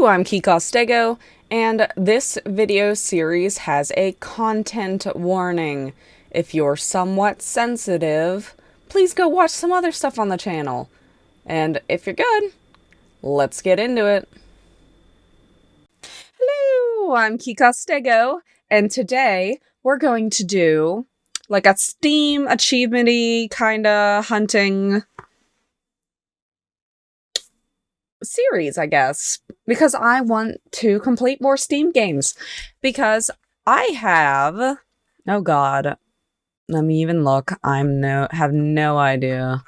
I'm Kikostego, and this video series has a content warning. If you're somewhat sensitive, please go watch some other stuff on the channel. And if you're good, let's get into it. Hello, I'm Kikostego, and today we're going to do like a Steam achievement-y kinda hunting series, I guess, because I want to complete more Steam games, because I have, oh god, let me even look, have no idea.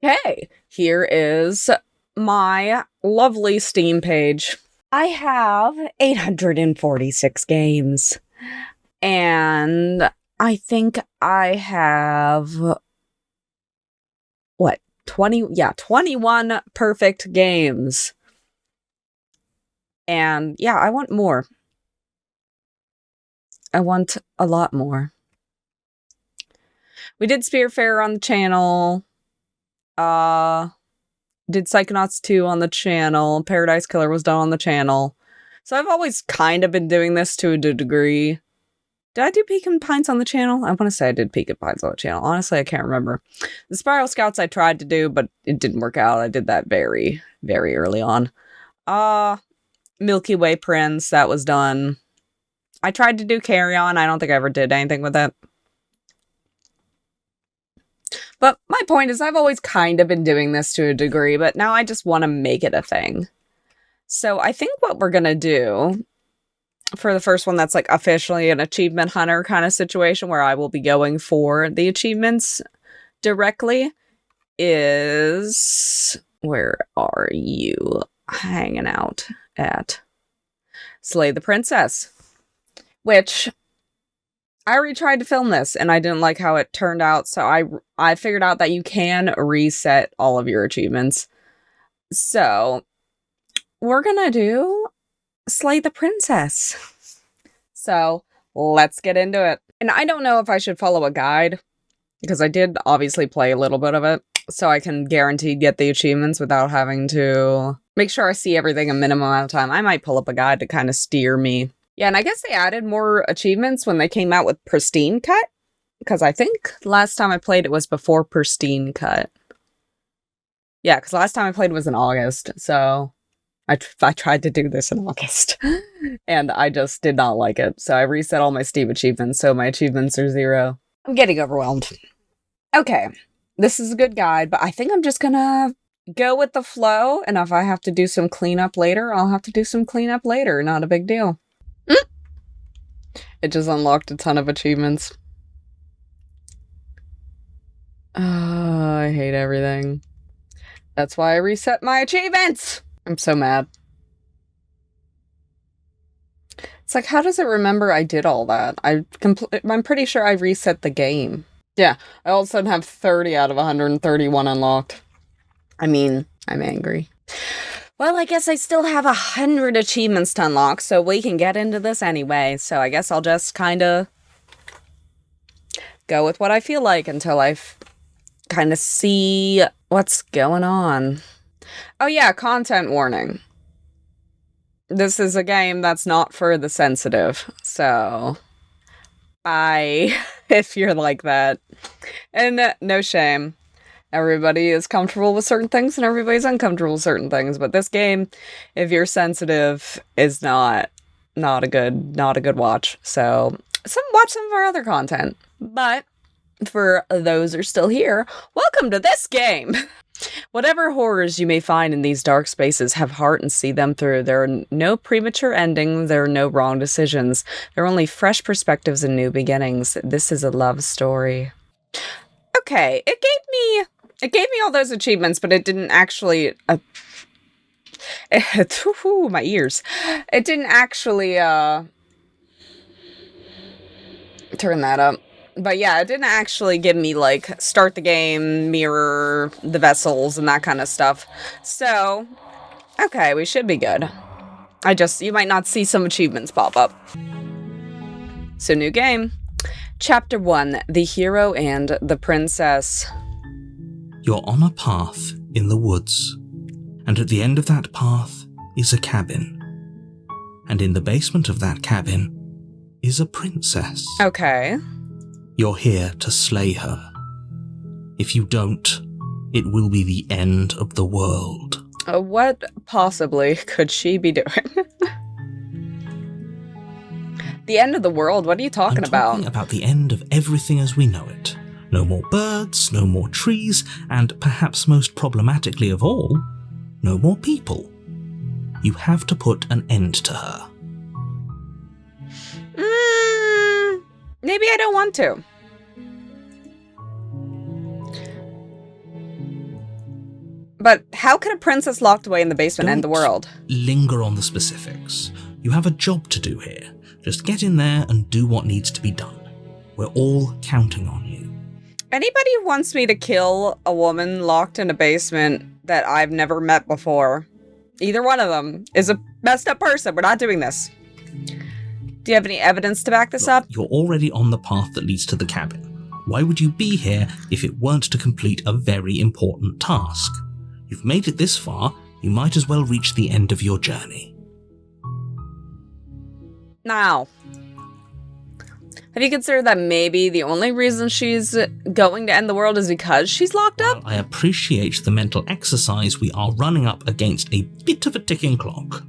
Okay, here is my lovely Steam page. I have 846 games, and I think I have, what, 21 perfect games. And yeah, I want more. I want a lot more. We did Spearfarer on the channel. Did Psychonauts 2 on the channel. Paradise Killer was done on the channel. So I've always kind of been doing this to a degree. Did I do Pecan Pines on the channel? I want to say I did Pecan Pines on the channel. Honestly, I can't remember. The Spiral Scouts I tried to do, but it didn't work out. I did that very, very early on. Milky Way Prince, that was done. I tried to do Carry On. I don't think I ever did anything with it. But my point is I've always kind of been doing this to a degree, but now I just want to make it a thing. So I think what we're going to do for the first one, that's like officially an achievement hunter kind of situation where I will be going for the achievements directly, is, where are you hanging out at? Slay the Princess, which I already tried to film this and I didn't like how it turned out. So I figured out that you can reset all of your achievements. So we're gonna do Slay the Princess. So let's get into it. And I don't know if I should follow a guide, because I did obviously play a little bit of it, so I can guarantee get the achievements without having to make sure I see everything a minimum amount of time. I might pull up a guide to kind of steer me. Yeah, and I guess they added more achievements when they came out with Pristine Cut, because I think last time I played it was before Pristine Cut. Yeah, because last time I played was in August, so I tried to do this in August, and I just did not like it. So I reset all my Steam achievements, so my achievements are 0. I'm getting overwhelmed. Okay, this is a good guide, but I think I'm just gonna go with the flow, and if I have to do some cleanup later, I'll have to do some cleanup later. Not a big deal. It just unlocked a ton of achievements. Oh, I hate everything. That's why I reset my achievements! I'm so mad. It's like, how does it remember I did all that? I'm pretty sure I reset the game. Yeah, I all of a sudden have 30 out of 131 unlocked. I mean, I'm angry. Well, I guess I still have 100 achievements to unlock, so we can get into this anyway. So I guess I'll just kind of go with what I feel like until I kind of see what's going on. Oh yeah, content warning. This is a game that's not for the sensitive, so if you're like that. And no shame. Everybody is comfortable with certain things and everybody's uncomfortable with certain things, but this game, if you're sensitive, is not a good watch. So watch some of our other content. But for those who are still here, welcome to this game. Whatever horrors you may find in these dark spaces, have heart and see them through. There are no premature endings, there are no wrong decisions. There are only fresh perspectives and new beginnings. This is a love story. Okay, it gave me all those achievements, but it didn't actually my ears. It didn't actually turn that up. But yeah, it didn't actually give me, like, start the game, mirror the vessels, and that kind of stuff. So, okay, we should be good. You might not see some achievements pop up. So, new game. Chapter 1, The Hero and the Princess. You're on a path in the woods, and at the end of that path is a cabin. And in the basement of that cabin is a princess. Okay. You're here to slay her. If you don't, it will be the end of the world. What possibly could she be doing? The end of the world? What are you talking about? I'm talking about the end of everything as we know it. No more birds, no more trees, and perhaps most problematically of all, no more people. You have to put an end to her. Maybe I don't want to. But how could a princess locked away in the basement end the world? Linger on the specifics. You have a job to do here. Just get in there and do what needs to be done. We're all counting on you. Anybody who wants me to kill a woman locked in a basement that I've never met before, either one of them is a messed up person. We're not doing this. Do you have any evidence to back this up? You're already on the path that leads to the cabin. Why would you be here if it weren't to complete a very important task? You've made it this far, you might as well reach the end of your journey. Now, have you considered that maybe the only reason she's going to end the world is because she's locked up? While I appreciate the mental exercise, we are running up against a bit of a ticking clock.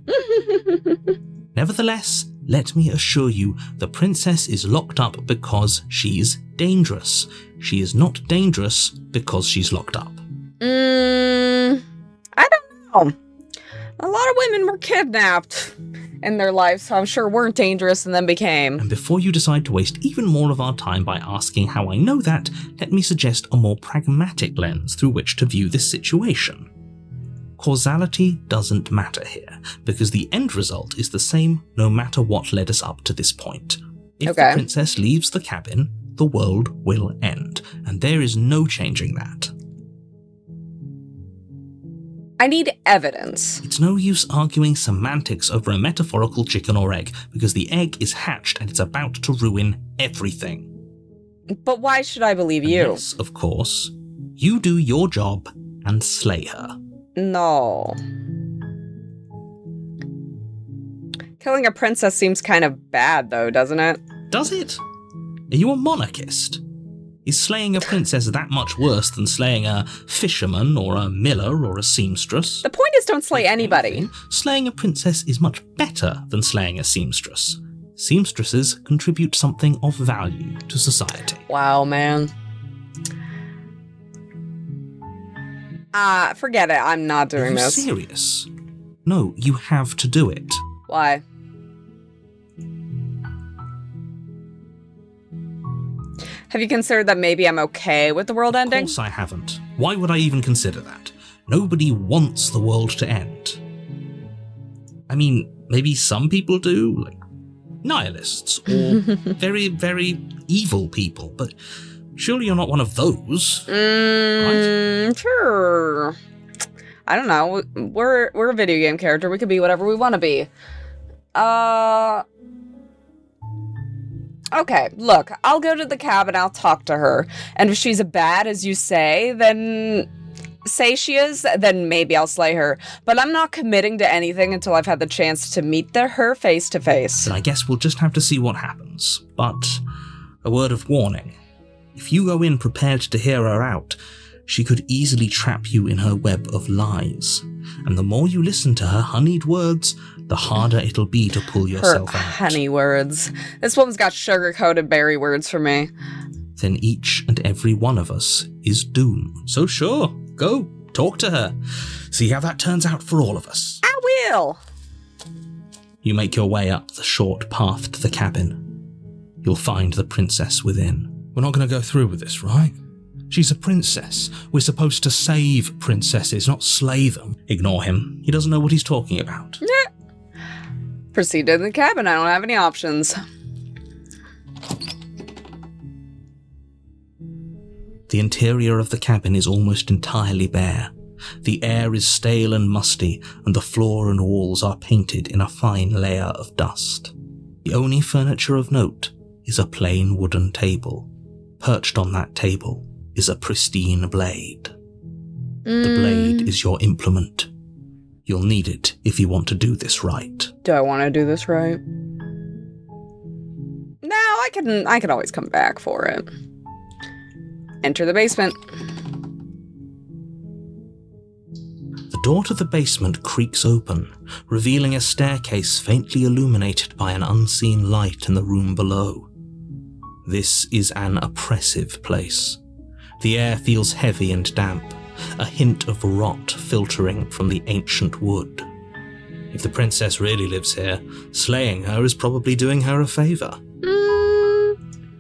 Nevertheless, let me assure you, the princess is locked up because she's dangerous. She is not dangerous because she's locked up. I don't know. A lot of women were kidnapped in their lives, so I'm sure weren't dangerous and then became. And before you decide to waste even more of our time by asking how I know that, let me suggest a more pragmatic lens through which to view this situation. Causality doesn't matter here, because the end result is the same no matter what led us up to this point. If the princess leaves the cabin, the world will end, and there is no changing that. I need evidence. It's no use arguing semantics over a metaphorical chicken or egg, because the egg is hatched and it's about to ruin everything. But why should I believe you? Yes, of course. You do your job and slay her. No. Killing a princess seems kind of bad, though, doesn't it? Does it? Are you a monarchist? Is slaying a princess that much worse than slaying a fisherman or a miller or a seamstress? The point is, don't slay anybody. Slaying a princess is much better than slaying a seamstress. Seamstresses contribute something of value to society. Wow, man. Forget it. I'm not doing this. Are you serious? No, you have to do it. Why? Have you considered that maybe I'm okay with the world ending? Of course I haven't. Why would I even consider that? Nobody wants the world to end. I mean, maybe some people do, like nihilists, or very, very evil people, but surely you're not one of those, right? Sure. I don't know. We're a video game character. We could be whatever we want to be. Okay, look, I'll go to the cabin, I'll talk to her. And if she's as bad as you say, then say she is, then maybe I'll slay her. But I'm not committing to anything until I've had the chance to meet her face to face. Then I guess we'll just have to see what happens. But a word of warning. If you go in prepared to hear her out, she could easily trap you in her web of lies. And the more you listen to her honeyed words, the harder it'll be to pull yourself out. Honey words. This woman's got sugar-coated berry words for me. Then each and every one of us is doomed. So sure, go, talk to her. See how that turns out for all of us. I will! You make your way up the short path to the cabin. You'll find the princess within. We're not going to go through with this, right? She's a princess. We're supposed to save princesses, not slay them. Ignore him. He doesn't know what he's talking about. Proceed to the cabin. I don't have any options. The interior of the cabin is almost entirely bare. The air is stale and musty, and the floor and walls are painted in a fine layer of dust. The only furniture of note is a plain wooden table. Perched on that table is a pristine blade. The blade is your implement. You'll need it if you want to do this right. Do I want to do this right? No, I can always come back for it. Enter the basement. The door to the basement creaks open, revealing a staircase faintly illuminated by an unseen light in the room below. This is an oppressive place. The air feels heavy and damp, a hint of rot filtering from the ancient wood. If the princess really lives here, slaying her is probably doing her a favour.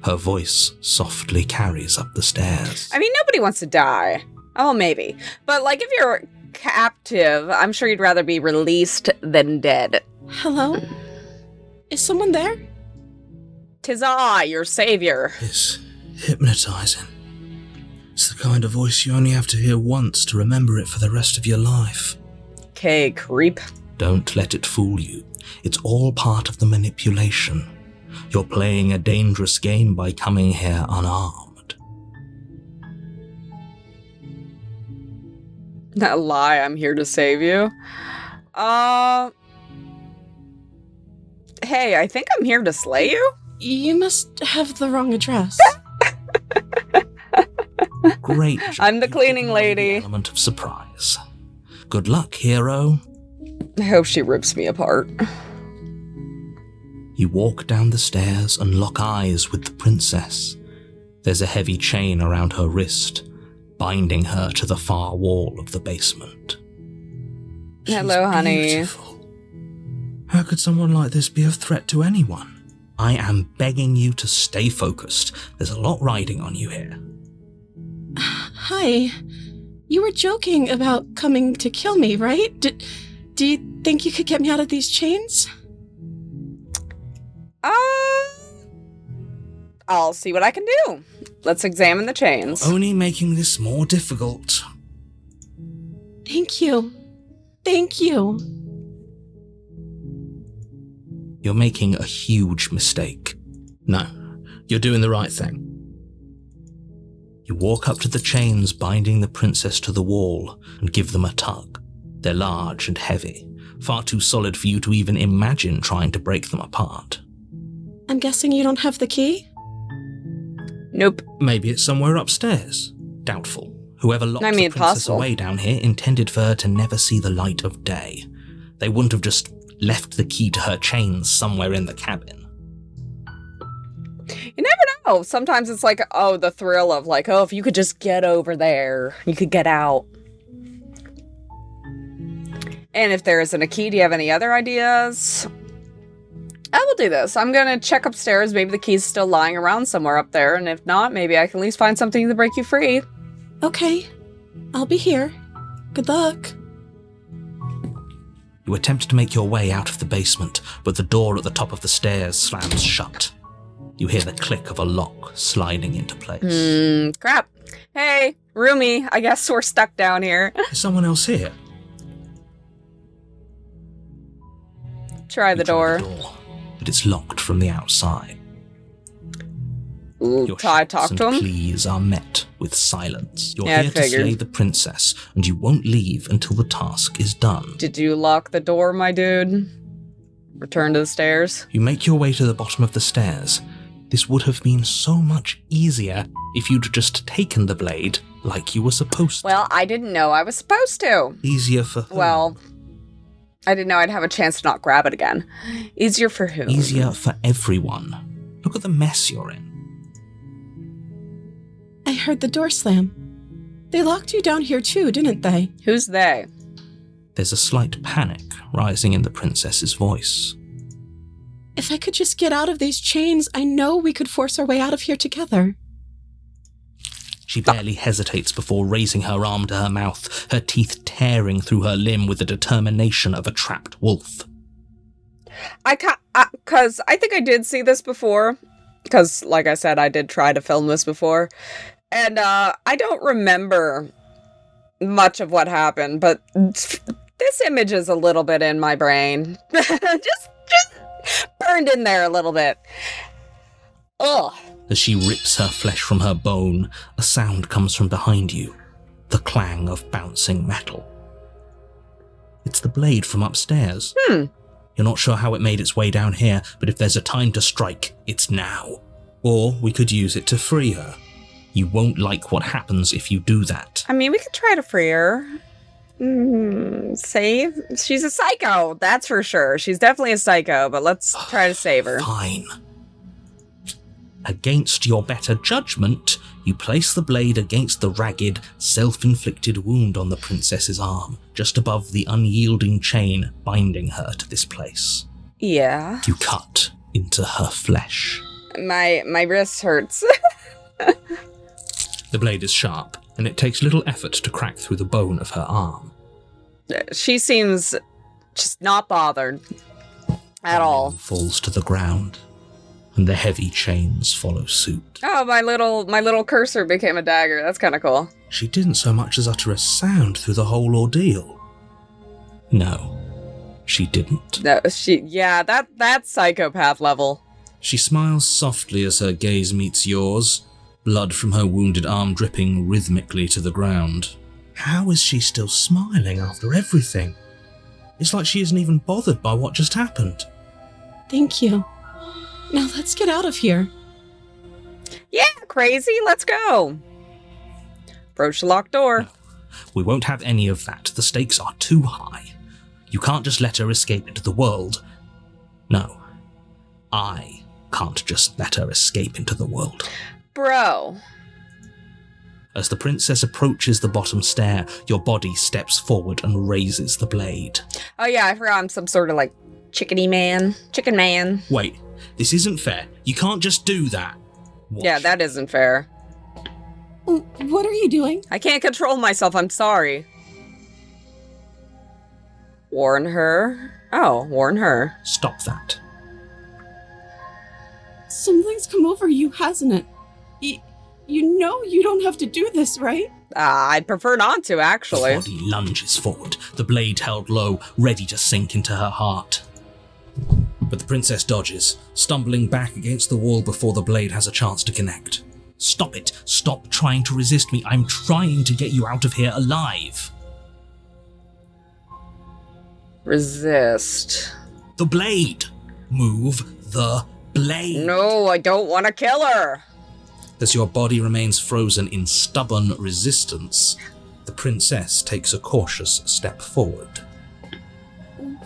Her voice softly carries up the stairs. I mean, nobody wants to die. Oh, maybe. But, like, if you're captive, I'm sure you'd rather be released than dead. Hello? Is someone there? 'Tis I, your savior. It's hypnotising. It's the kind of voice you only have to hear once to remember it for the rest of your life. Okay, creep. Don't let it fool you. It's all part of the manipulation. You're playing a dangerous game by coming here unarmed. That lie, I'm here to save you. Hey, I think I'm here to slay you? You must have the wrong address. Great. I'm the cleaning lady. Element of surprise. Good luck, hero. I hope she rips me apart. You walk down the stairs and lock eyes with the princess. There's a heavy chain around her wrist, binding her to the far wall of the basement. Hello, honey. Beautiful. How could someone like this be a threat to anyone? I am begging you to stay focused. There's a lot riding on you here. Hi. You were joking about coming to kill me, right? Do you think you could get me out of these chains? I'll see what I can do. Let's examine the chains. Only making this more difficult. Thank you. Thank you. You're making a huge mistake. No, you're doing the right thing. You walk up to the chains binding the princess to the wall and give them a tug. They're large and heavy, far too solid for you to even imagine trying to break them apart. I'm guessing you don't have the key? Nope. Maybe it's somewhere upstairs. Doubtful. Whoever locked the princess possible. away down here intended for her to never see the light of day. They wouldn't have just left the key to her chains somewhere in the cabin. You never know. Sometimes it's like, oh, the thrill of like, oh, if you could just get over there, you could get out. And if there isn't a key, do you have any other ideas? I will do this. I'm going to check upstairs. Maybe the key's still lying around somewhere up there. And if not, maybe I can at least find something to break you free. Okay. I'll be here. Good luck. You attempt to make your way out of the basement, but the door at the top of the stairs slams shut. You hear the click of a lock sliding into place. Crap. Hey, roomie, I guess we're stuck down here. Is someone else here? Try the door. But it's locked from the outside. Ooh, Your I shouts talk to and him. pleas are met with silence. You're Yeah, I here to figured. slay the princess, and you won't leave until the task is done. Did you lock the door, my dude? Return to the stairs. You make your way to the bottom of the stairs. This would have been so much easier if you'd just taken the blade like you were supposed to. Well, I didn't know I was supposed to. Easier for whom? Well, I didn't know I'd have a chance to not grab it again. Easier for who? Easier for everyone. Look at the mess you're in. I heard the door slam. They locked you down here too, didn't they? Who's they? There's a slight panic rising in the princess's voice. If I could just get out of these chains, I know we could force our way out of here together. She barely hesitates before raising her arm to her mouth, her teeth tearing through her limb with the determination of a trapped wolf. Because I think I did see this before. Because, like I said, I did try to film this before. And I don't remember much of what happened, but this image is a little bit in my brain. just burned in there a little bit. Ugh. As she rips her flesh from her bone, a sound comes from behind you, the clang of bouncing metal. It's the blade from upstairs. Hmm. You're not sure how it made its way down here, but if there's a time to strike, it's now. Or we could use it to free her. You won't like what happens if you do that. I mean, we could try to free her. Save? She's a psycho, that's for sure. She's definitely a psycho, but let's try to save her. Fine. Against your better judgment, you place the blade against the ragged, self-inflicted wound on the princess's arm, just above the unyielding chain binding her to this place. Yeah. You cut into her flesh. My wrist hurts. The blade is sharp, and it takes little effort to crack through the bone of her arm. She seems just not bothered at all. Falls to the ground, and the heavy chains follow suit. Oh, my little cursor became a dagger. That's kind of cool. She didn't so much as utter a sound through the whole ordeal. No, she didn't. No, that's psychopath level. She smiles softly as her gaze meets yours, blood from her wounded arm dripping rhythmically to the ground. How is she still smiling after everything? It's like she isn't even bothered by what just happened. Thank you. Now let's get out of here. Yeah, crazy. Let's go. Approach the locked door. No, we won't have any of that. The stakes are too high. You can't just let her escape into the world. No, I can't just let her escape into the world. Bro. As the princess approaches the bottom stair, your body steps forward and raises the blade. Oh yeah, I forgot I'm some sort of like chicken man. Wait, this isn't fair. You can't just do that. Watch. Yeah, that isn't fair. What are you doing? I can't control myself, I'm sorry. Warn her. Oh, warn her. Stop that. Something's come over you, hasn't it? You know you don't have to do this, right? I'd prefer not to, actually. The body lunges forward, the blade held low, ready to sink into her heart. But the princess dodges, stumbling back against the wall before the blade has a chance to connect. Stop it! Stop trying to resist me! I'm trying to get you out of here alive! Resist. The blade! Move the blade! No, I don't want to kill her! As your body remains frozen in stubborn resistance, the princess takes a cautious step forward.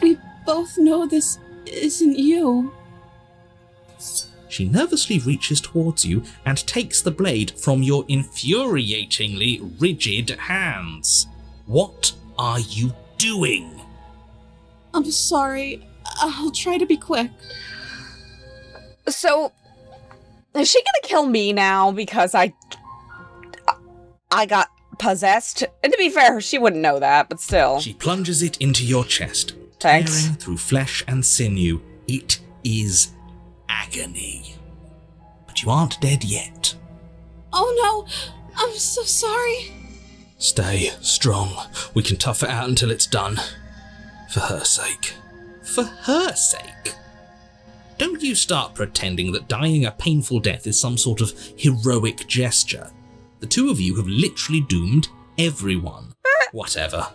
We both know this isn't you. She nervously reaches towards you and takes the blade from your infuriatingly rigid hands. What are you doing? I'm sorry. I'll try to be quick. So, is she gonna kill me now because I got possessed? And to be fair, she wouldn't know that, but still. She plunges it into your chest, Thanks. tearing through flesh and sinew. It is agony. But you aren't dead yet. Oh no! I'm so sorry. Stay strong. We can tough it out until it's done. For her sake. For her sake? Don't you start pretending that dying a painful death is some sort of heroic gesture. The two of you have literally doomed everyone. Whatever.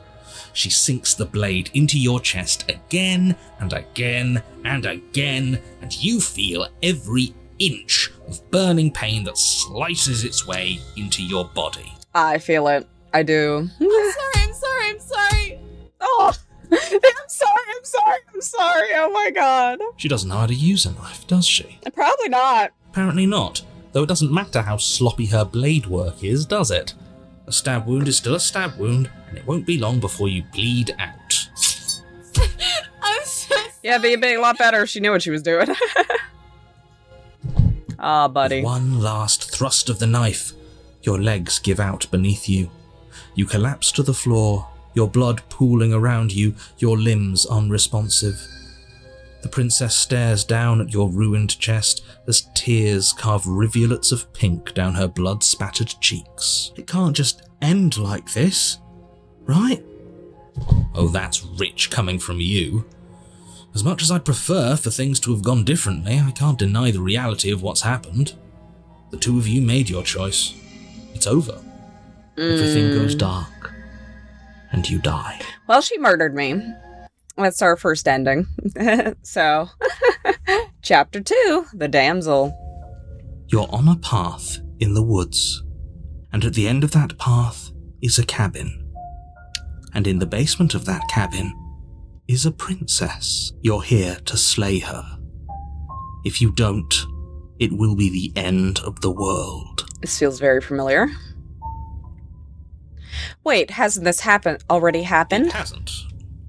She sinks the blade into your chest again and again and again, and you feel every inch of burning pain that slices its way into your body. I feel it. I do. I'm sorry. Oh, I'm sorry. Oh my god. She doesn't know how to use a knife, does she? Probably not. Apparently not, though it doesn't matter how sloppy her blade work is, does it? A stab wound is still a stab wound, and it won't be long before you bleed out. I'm so sorry. Yeah, but it'd be a lot better if she knew what she was doing. Ah, buddy. With one last thrust of the knife, your legs give out beneath you. You collapse to the floor, your blood pooling around you, your limbs unresponsive. The princess stares down at your ruined chest as tears carve rivulets of pink down her blood-spattered cheeks. It can't just end like this, right? Oh, that's rich coming from you. As much as I'd prefer for things to have gone differently, I can't deny the reality of what's happened. The two of you made your choice. It's over. Everything goes dark. and you die. Well, she murdered me. That's our first ending. So, Chapter 2, The Damsel. You're on a path in the woods, and at the end of that path is a cabin. And in the basement of that cabin is a princess. You're here to slay her. If you don't, it will be the end of the world. This feels very familiar. Wait, hasn't this already happened? It hasn't.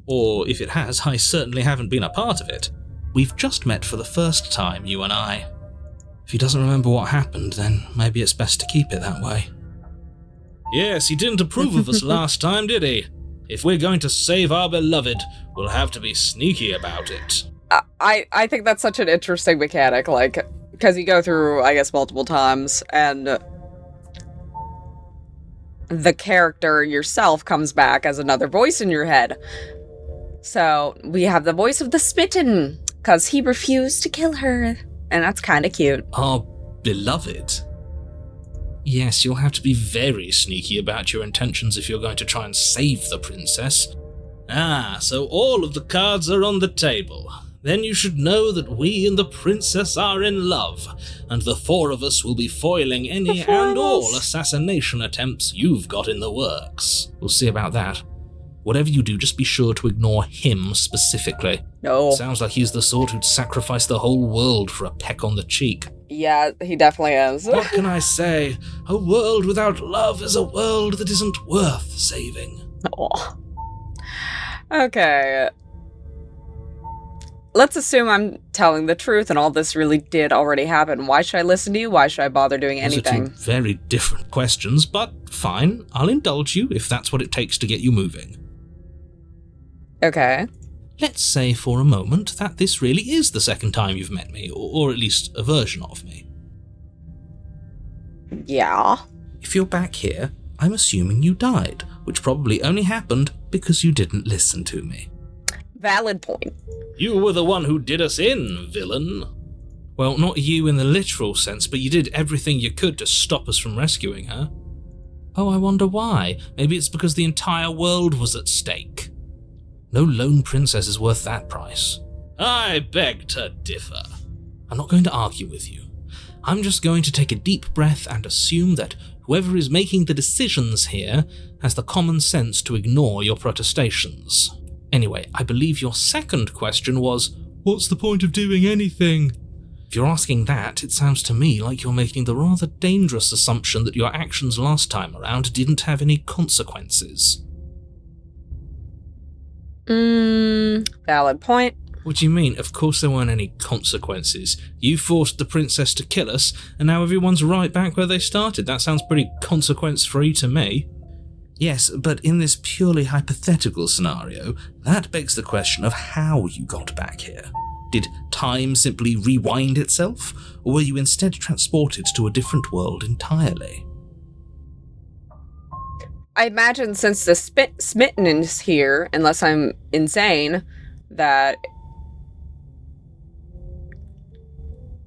Or if it has, I certainly haven't been a part of it. We've just met for the first time, you and I. If he doesn't remember what happened, then maybe it's best to keep it that way. Yes, he didn't approve of us last time, did he? If we're going to save our beloved, we'll have to be sneaky about it. I think that's such an interesting mechanic, like, because you go through, I guess, multiple times, and the character yourself comes back as another voice in your head. So, we have the voice of the Smitten, because he refused to kill her, and that's kind of cute. Our beloved? Yes, you'll have to be very sneaky about your intentions if you're going to try and save the princess. Ah, so all of the cards are on the table. Then you should know that we and the princess are in love, and the four of us will be foiling any and all assassination attempts you've got in the works. We'll see about that. Whatever you do, just be sure to ignore him specifically. No. Sounds like he's the sort who'd sacrifice the whole world for a peck on the cheek. Yeah, he definitely is. What can I say? A world without love is a world that isn't worth saving. Oh. Okay. Let's assume I'm telling the truth and all this really did already happen. Why should I listen to you? Why should I bother doing anything? Those are two very different questions, but fine. I'll indulge you if that's what it takes to get you moving. Okay. Let's say for a moment that this really is the second time you've met me, or at least a version of me. Yeah. If you're back here, I'm assuming you died, which probably only happened because you didn't listen to me. Valid point. You were the one who did us in, villain. Well, not you in the literal sense, but you did everything you could to stop us from rescuing her. Oh, I wonder why. Maybe it's because the entire world was at stake. No lone princess is worth that price. I beg to differ. I'm not going to argue with you. I'm just going to take a deep breath and assume that whoever is making the decisions here has the common sense to ignore your protestations. Anyway, I believe your second question was, what's the point of doing anything? If you're asking that, it sounds to me like you're making the rather dangerous assumption that your actions last time around didn't have any consequences. Valid point. What do you mean? Of course there weren't any consequences. You forced the princess to kill us, and now everyone's right back where they started. That sounds pretty consequence-free to me. Yes, but in this purely hypothetical scenario, that begs the question of how you got back here. Did time simply rewind itself, or were you instead transported to a different world entirely? I imagine since the Smitten is here, unless I'm insane, that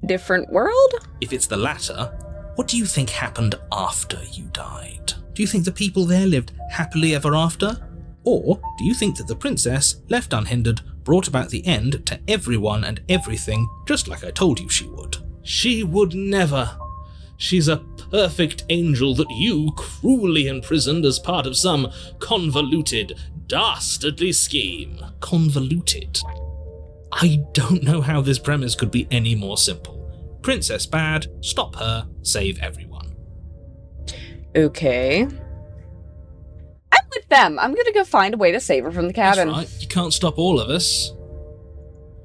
different world? If it's the latter, what do you think happened after you died? Do you think the people there lived happily ever after? Or do you think that the princess, left unhindered, brought about the end to everyone and everything, just like I told you she would? She would never. She's a perfect angel that you cruelly imprisoned as part of some convoluted, dastardly scheme. Convoluted? I don't know how this premise could be any more simple. Princess bad, stop her, save everyone. Okay. I'm with them. I'm gonna go find a way to save her from the cabin. That's right, you can't stop all of us.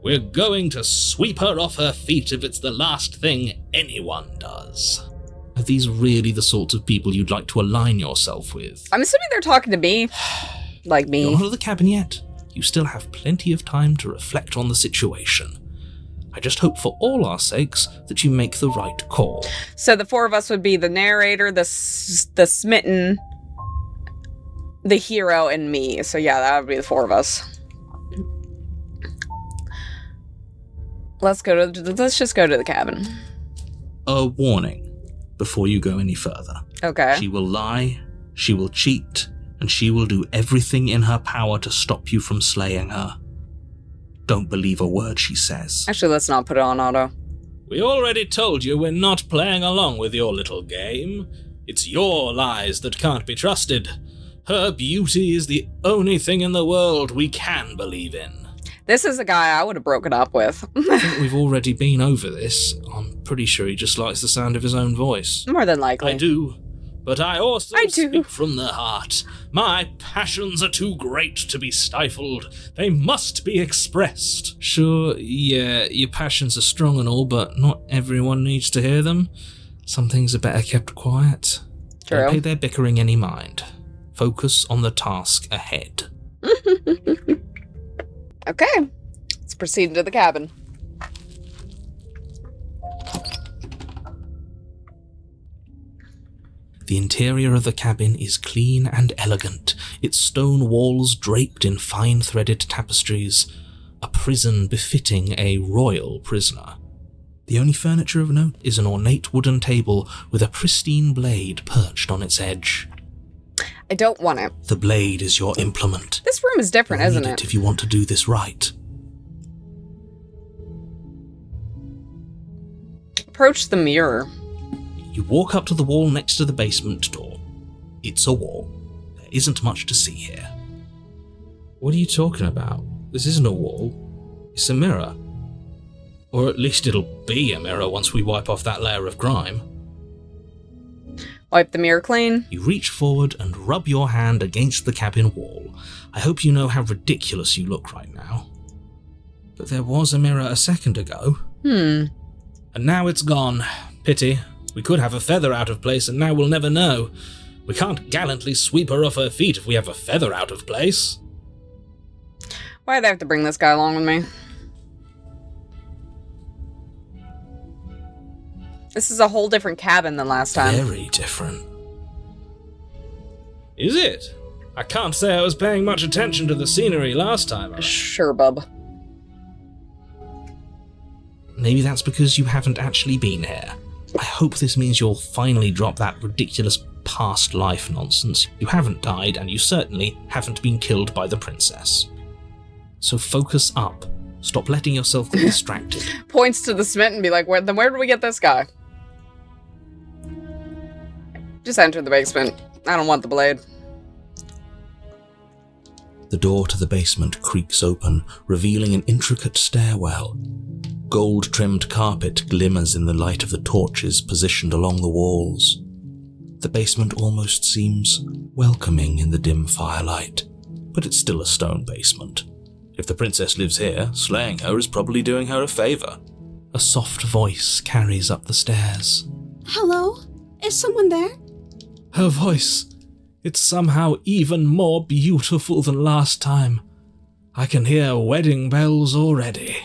We're going to sweep her off her feet if it's the last thing anyone does. Are these really the sorts of people you'd like to align yourself with? I'm assuming they're talking to me. Like me. You're not out of the cabin yet. You still have plenty of time to reflect on the situation. I just hope for all our sakes that you make the right call. So the four of us would be the narrator, the Smitten, the hero, and me. So yeah, that would be the four of us. Let's just go to the cabin. A warning before you go any further. Okay. She will lie, she will cheat, and she will do everything in her power to stop you from slaying her. Don't believe a word she says. Actually, let's not put it on auto. We already told you we're not playing along with your little game. It's your lies that can't be trusted. Her beauty is the only thing in the world we can believe in. This is a guy I would have broken up with. I think we've already been over this. I'm pretty sure he just likes the sound of his own voice. More than likely. I do. But I also I do. speak from the heart. My passions are too great to be stifled. They must be expressed. Sure, yeah, your passions are strong and all, but not everyone needs to hear them. Some things are better kept quiet. True. Don't pay their bickering any mind. Focus on the task ahead. Okay, let's proceed into the cabin. The interior of the cabin is clean and elegant, its stone walls draped in fine threaded tapestries, a prison befitting a royal prisoner. The only furniture of note is an ornate wooden table with a pristine blade perched on its edge. I don't want it. The blade is your implement. This room is different, You'll isn't need it? if you want to do this right. Approach the mirror. You walk up to the wall next to the basement door. It's a wall. There isn't much to see here. What are you talking about? This isn't a wall. It's a mirror. Or at least it'll be a mirror once we wipe off that layer of grime. Wipe the mirror clean. You reach forward and rub your hand against the cabin wall. I hope you know how ridiculous you look right now. But there was a mirror a second ago. And now it's gone. Pity. We could have a feather out of place and now we'll never know. We can't gallantly sweep her off her feet if we have a feather out of place. Why'd I have to bring this guy along with me? This is a whole different cabin than last time. Very different. Is it? I can't say I was paying much attention to the scenery last time. Sure, bub. Maybe that's because you haven't actually been here. I hope this means you'll finally drop that ridiculous past life nonsense. You haven't died, and you certainly haven't been killed by the princess. So focus up. Stop letting yourself get distracted. Points to the Smith and be like, where did we get this guy? Just enter the basement. I don't want the blade. The door to the basement creaks open, revealing an intricate stairwell. Gold-trimmed carpet glimmers in the light of the torches positioned along the walls. The basement almost seems welcoming in the dim firelight, but it's still a stone basement. If the princess lives here, slaying her is probably doing her a favor. A soft voice carries up the stairs. Hello? Is someone there? Her voice. It's somehow even more beautiful than last time. I can hear wedding bells already.